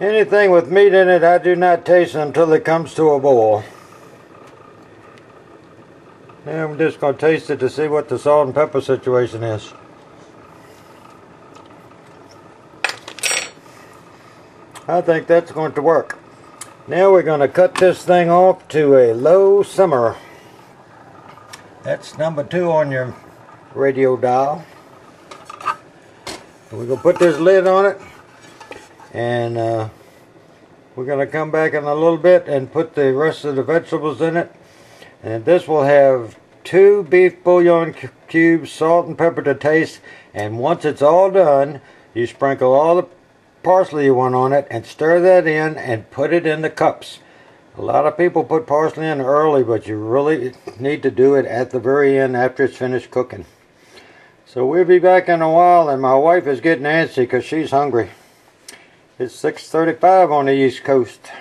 Anything with meat in it, I do not taste until it comes to a boil. Now I'm just going to taste it to see what the salt and pepper situation is. I think that's going to work. Now we're going to cut this thing off to a low simmer. That's number 2 on your radio dial. We're going to put this lid on it, and we're going to come back in a little bit and put the rest of the vegetables in it. And this will have 2 beef bouillon cubes, salt and pepper to taste, and once it's all done, you sprinkle all the parsley you want on it and stir that in and put it in the cups. A lot of people put parsley in early, but you really need to do it at the very end after it's finished cooking. So we'll be back in a while, and my wife is getting antsy because she's hungry. It's 6:35 on the East Coast.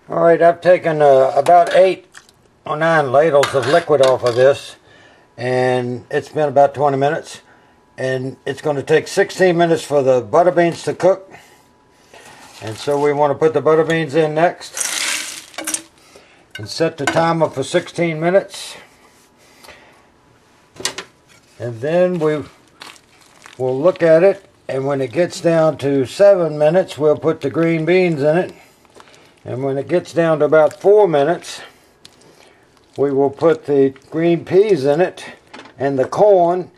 Alright, I've taken about 8 or 9 ladles of liquid off of this, and it's been about 20 minutes. And it's going to take 16 minutes for the butter beans to cook. And so we want to put the butter beans in next. And set the timer for 16 minutes. And then we will look at it. And when it gets down to 7 minutes, we'll put the green beans in it. And when it gets down to about 4 minutes, we will put the green peas in it. And the corn.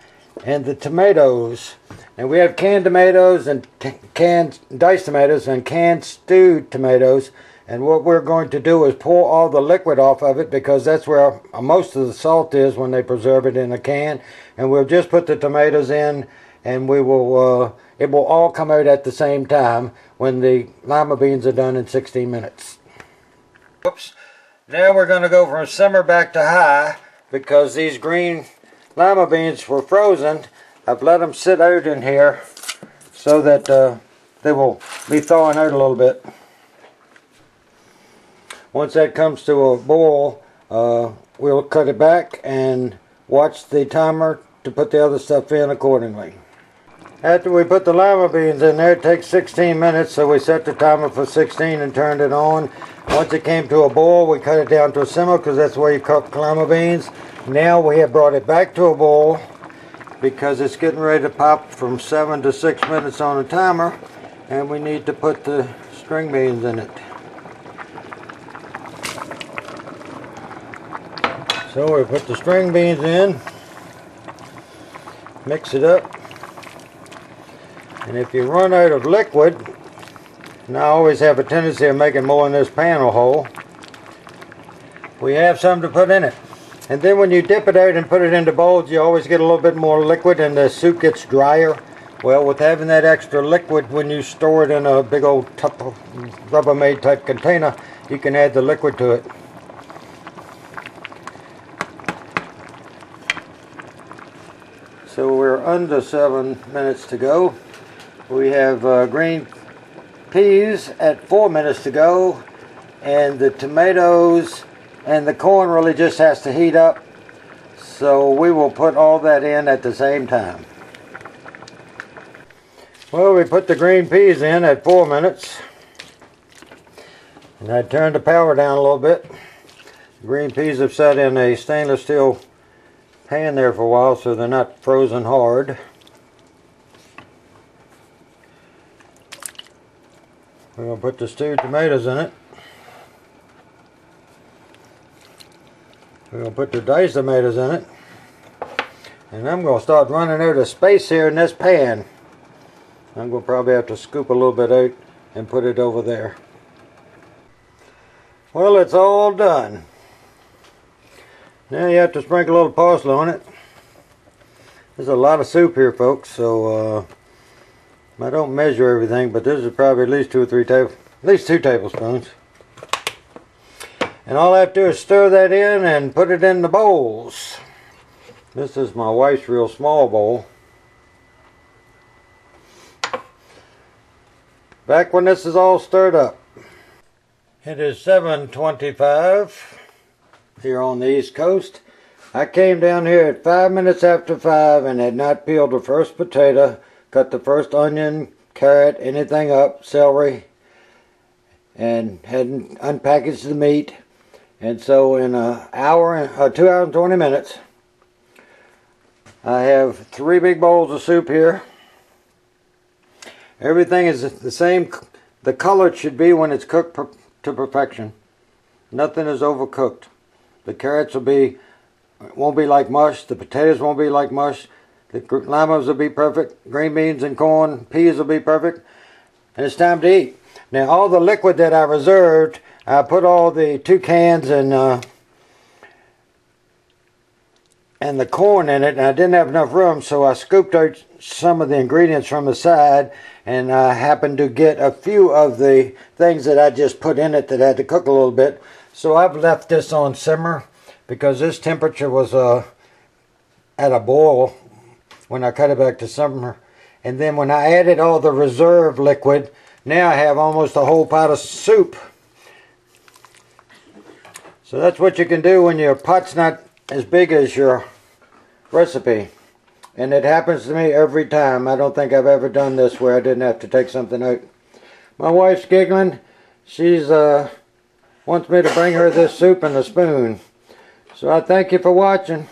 And the tomatoes, and we have canned tomatoes and canned diced tomatoes and canned stewed tomatoes, and what we're going to do is pour all the liquid off of it, because that's where most of the salt is when they preserve it in a can. And we'll just put the tomatoes in, and we will it will all come out at the same time when the lima beans are done in 16 minutes. Whoops. Now we're going to go from simmer back to high, because these green lima beans were frozen. I've let them sit out in here so that they will be thawing out a little bit. Once that comes to a boil, we'll cut it back and watch the timer to put the other stuff in accordingly. After we put the lima beans in there, it takes 16 minutes, so we set the timer for 16 and turned it on. Once it came to a boil, we cut it down to a simmer, because that's where you cook lima beans. Now we have brought it back to a boil, because it's getting ready to pop from 7 to 6 minutes on the timer, and we need to put the string beans in it. So we put the string beans in, mix it up, and if you run out of liquid, and I always have a tendency of making more in this panel hole, we have some to put in it. And then when you dip it out and put it into bowls, you always get a little bit more liquid and the soup gets drier. Well, with having that extra liquid, when you store it in a big old Rubbermaid type container, you can add the liquid to it. So we're under 7 minutes to go. We have green peas at 4 minutes to go, and the tomatoes and the corn really just has to heat up, so we will put all that in at the same time. Well, we put the green peas in at 4 minutes, and I turned the power down a little bit. The green peas have sat in a stainless steel pan there for a while, so they're not frozen hard. We're going to put the stewed tomatoes in it. We're going to put the diced tomatoes in it. And I'm going to start running out of space here in this pan. I'm going to probably have to scoop a little bit out and put it over there. Well, it's all done. Now you have to sprinkle a little parsley on it. There's a lot of soup here, folks, so I don't measure everything, but this is probably at least 2 tablespoons. And all I have to do is stir that in and put it in the bowls. This is my wife's real small bowl. Back when this is all stirred up. It is 7:25 here on the East Coast. I came down here at 5 minutes after 5 and had not peeled the first potato, cut the first onion, carrot, anything up, celery, and hadn't unpackaged the meat. And so in 2 hours and 20 minutes, I have 3 big bowls of soup here. Everything is the same. The color it should be when it's cooked to perfection. Nothing is overcooked. The carrots won't be like mush. The potatoes won't be like mush. The limas will be perfect. Green beans and corn, peas will be perfect. And it's time to eat. Now all the liquid that I reserved, I put all the 2 cans and the corn in it, and I didn't have enough room, so I scooped out some of the ingredients from the side, and I happened to get a few of the things that I just put in it that had to cook a little bit. So I've left this on simmer because this temperature was at a boil when I cut it back to simmer. And then when I added all the reserve liquid, now I have almost a whole pot of soup. So that's what you can do when your pot's not as big as your recipe. And it happens to me every time. I don't think I've ever done this where I didn't have to take something out. My wife's giggling. She's wants me to bring her this soup and a spoon. So I thank you for watching.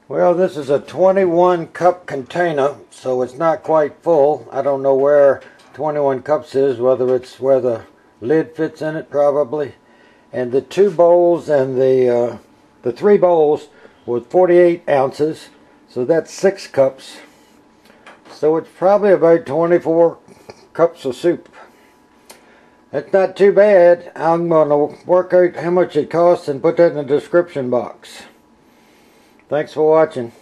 Well, this is a 21 cup container, so it's not quite full. I don't know where 21 cups is, whether it's where the lid fits in it, probably. And the 2 bowls and the 3 bowls were 48 ounces, so that's 6 cups. So it's probably about 24 cups of soup. That's not too bad. I'm going to work out how much it costs and put that in the description box. Thanks for watching.